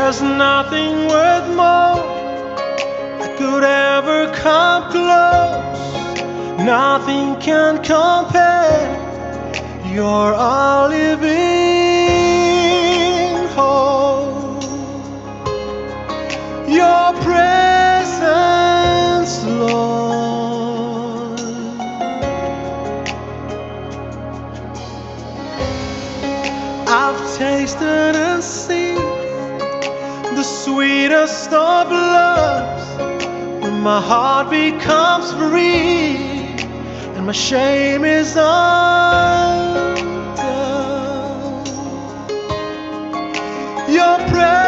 There's nothing worth more that could ever come close. Nothing can compare. You're our living hope. Your presence, Lord. I've tasted and seen the sweetest of loves, when my heart becomes free and my shame is undone. Your presence,